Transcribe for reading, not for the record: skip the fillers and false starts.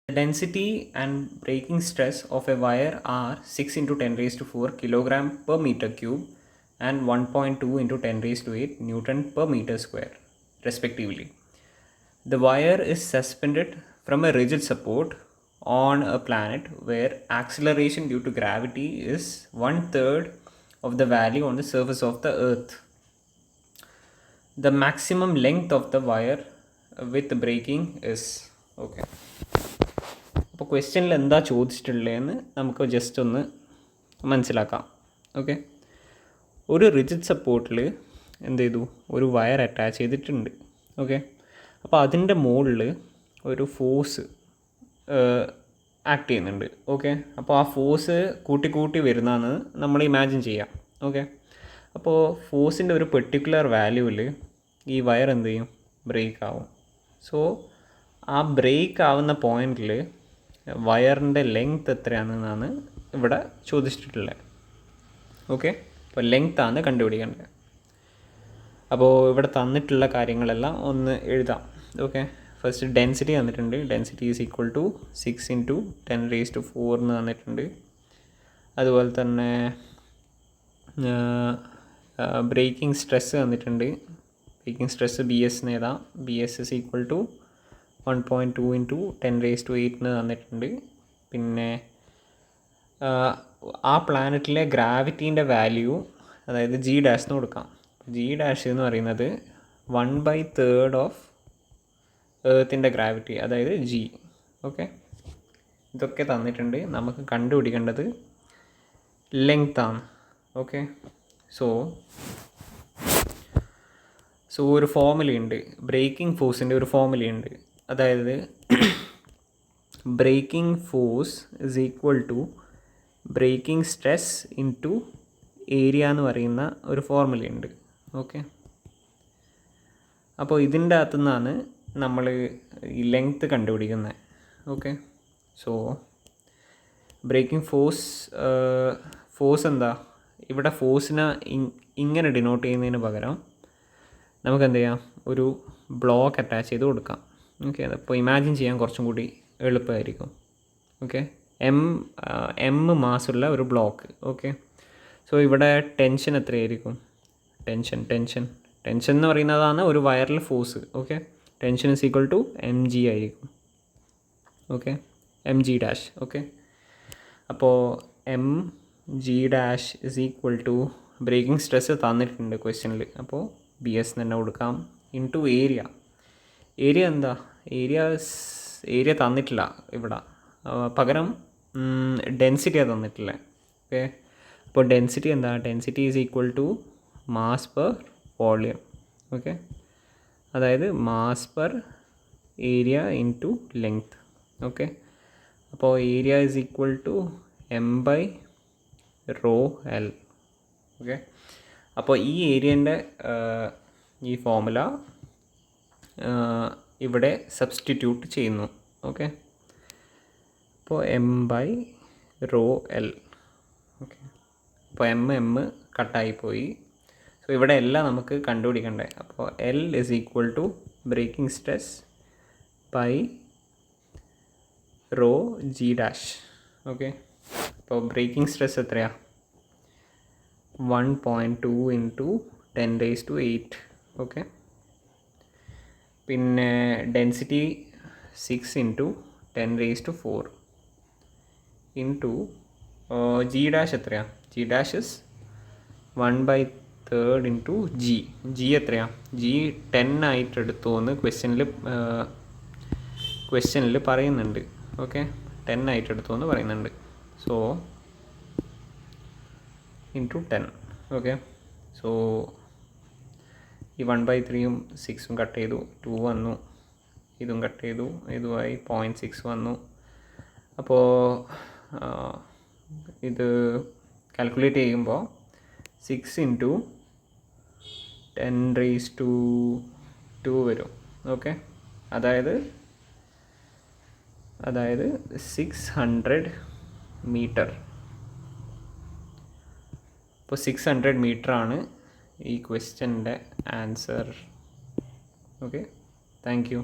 The density and breaking stress of a wire are 6 into 10 raised to 4 kilogram per meter cube and 1.2 into 10 raised to 8 Newton per meter square, respectively. The wire is suspended from a rigid support on a planet where acceleration due to gravity is 1/3 of the value on the surface of the earth. The maximum length of the wire with breaking is okay. അപ്പോൾ ക്വസ്റ്റ്യനിൽ എന്താ ചോദിച്ചിട്ടുള്ളതെന്ന് നമുക്ക് just ഒന്ന് മനസ്സിലാക്കാം. Okay, ഒരു rigid സപ്പോർട്ടിൽ എന്ത് ചെയ്തു, ഒരു വയർ അറ്റാച്ച് ചെയ്തിട്ടുണ്ട്. ഓക്കെ, അപ്പോൾ അതിൻ്റെ മുകളിൽ ഒരു ഫോഴ്സ് ആക്ട് ചെയ്യുന്നുണ്ട്. ഓക്കെ, അപ്പോൾ ആ ഫോഴ്സ് കൂട്ടി വരുന്നതാണ് നമ്മൾ ഇമാജിൻ ചെയ്യാം. ഓക്കെ, അപ്പോൾ ഫോഴ്സിൻ്റെ ഒരു പെർട്ടിക്കുലർ വാല്യൂവിൽ ഈ വയർ എന്ത് ചെയ്യും, ബ്രേക്ക് ആവും. സോ ആ ബ്രേക്ക് ആവുന്ന പോയിന്റിൽ വയറിൻ്റെ ലെങ്ത് എത്രയാണെന്നാണ് ഇവിടെ ചോദിച്ചിട്ടുള്ളത്. ഓക്കെ, അപ്പോൾ ലെങ്ത്താണ് കണ്ടുപിടിക്കേണ്ടത്. അപ്പോൾ ഇവിടെ തന്നിട്ടുള്ള കാര്യങ്ങളെല്ലാം ഒന്ന് എഴുതാം. ഓക്കെ, ഫസ്റ്റ് ഡെൻസിറ്റി തന്നിട്ടുണ്ട്. Density is equal to 6 into 10 raised to 4 എന്ന് തന്നിട്ടുണ്ട്. അതുപോലെ തന്നെ ബ്രേക്കിംഗ് സ്ട്രെസ്സ് തന്നിട്ടുണ്ട്. ബ്രേക്കിംഗ് സ്ട്രെസ്സ് BS എന്ന് എഴുതാം. BS is equal to 1.2 into 10 raised to 8 എന്ന് തന്നിട്ടുണ്ട്. പിന്നെ ആ പ്ലാനറ്റിലെ ഗ്രാവിറ്റീൻ്റെ വാല്യൂ, അതായത് G ഡാഷ് എന്ന് കൊടുക്കാം. G ഡാഷ് എന്ന് പറയുന്നത് 1/3 ഓഫ് എർത്തിൻ്റെ ഗ്രാവിറ്റി, അതായത് G. ഓക്കെ, ഇതൊക്കെ തന്നിട്ടുണ്ട്. നമുക്ക് കണ്ടുപിടിക്കേണ്ടത് ലെങ്ത്താണ്. ഓക്കെ, സോ ഒരു ഫോർമുലയുണ്ട്, ബ്രേക്കിംഗ് ഫോഴ്സിൻ്റെ ഒരു ഫോർമുലയുണ്ട്. അതായത് breaking force is equal to breaking stress into area എന്ന് പറയുന്ന ഒരു ഫോർമുലയുണ്ട്. ഓക്കെ, അപ്പോൾ ഇതിൻ്റെ അകത്തു നിന്നാണ് നമ്മൾ ഈ ലെങ്ത്ത് കണ്ടുപിടിക്കുന്നത്. ഓക്കെ, സോ ബ്രേക്കിംഗ് ഫോഴ്സ് എന്താ, ഇവിടെ ഫോഴ്സിനെ ഇങ്ങനെ ഡിനോട്ട് ചെയ്യുന്നതിന് പകരം നമുക്ക് എന്ത് ചെയ്യാം, ഒരു ബ്ലോക്ക് അറ്റാച്ച് ചെയ്ത് കൊടുക്കാം. ഓക്കെ, അപ്പോൾ ഇമാജിൻ ചെയ്യാൻ കുറച്ചും കൂടി എളുപ്പമായിരിക്കും. ഓക്കെ, എം മാസുള്ള ഒരു ബ്ലോക്ക്. ഓക്കെ, സോ ഇവിടെ ടെൻഷൻ എത്രയായിരിക്കും, ടെൻഷൻ എന്ന് പറയുന്നതാണ് ഒരു വയറിൽ force. Okay, tension is equal to mg ആയിരിക്കും. Okay, mg dash. ഓക്കെ, അപ്പോൾ mg dash is equal to breaking stress തന്നിട്ടുണ്ട് ക്വസ്റ്റ്യനിൽ. അപ്പോൾ BS തന്നെ കൊടുക്കാം ഇൻറ്റു ഏരിയ. ഏരിയ എന്താ, ഏരിയ തന്നിട്ടില്ല ഇവിടെ, പകരം ഡെൻസിറ്റിയാണ് തന്നിട്ടില്ലേ. ഓക്കെ, അപ്പോൾ ഡെൻസിറ്റി എന്താ, density is equal to mass per volume. Okay, അതായത് mass per area into length. Okay, അപ്പോൾ area is equal to m/ρl. Okay, അപ്പോൾ ഈ ഏരിയൻ്റെ ഈ ഫോർമുല ഇവിടെ സബ്സ്റ്റിറ്റ്യൂട്ട് ചെയ്യുന്നു. ഓക്കെ, അപ്പോൾ m/ρl. ഓക്കെ, അപ്പോൾ m കട്ടായിപ്പോയി. സോ ഇവിടെ എല്ലാം നമുക്ക് കണ്ടുപിടിക്കണ്ടേ. അപ്പോൾ L is equal to breaking stress by ρ G dash. Okay, അപ്പോൾ ബ്രേക്കിംഗ് സ്ട്രെസ് എത്രയാണ്, 1.2 into 10 raised to 8. ഓക്കെ, പിന്നെ density 6 into 10 raised to 4 into G dash എത്രയാണ്, G dash is 1/3 into G എത്രയാണ്, G 10 ആയിട്ട് എടുത്തു എന്ന് ക്വസ്റ്റ്യനിൽ പറയുന്നുണ്ട്. ഓക്കെ, 10 ആയിട്ട് എടുത്തു എന്ന് പറയുന്നുണ്ട്. So into 10. ഓക്കെ, സോ ഈ 1/3 6 കട്ട് ചെയ്തു, 2 വന്നു, ഇതും കട്ട് ചെയ്തു, ഇതുമായി 0.6 വന്നു. അപ്പോൾ ഇത് കാൽക്കുലേറ്റ് ചെയ്യുമ്പോൾ 6 into 10 raised to 2 വരും. ഓക്കെ, അതായത് 600 മീറ്റർ. അപ്പോൾ 600 മീറ്ററാണ് ഈ ക്വസ്റ്റ്യൻ്റെ ആൻസർ. Okay, thank you.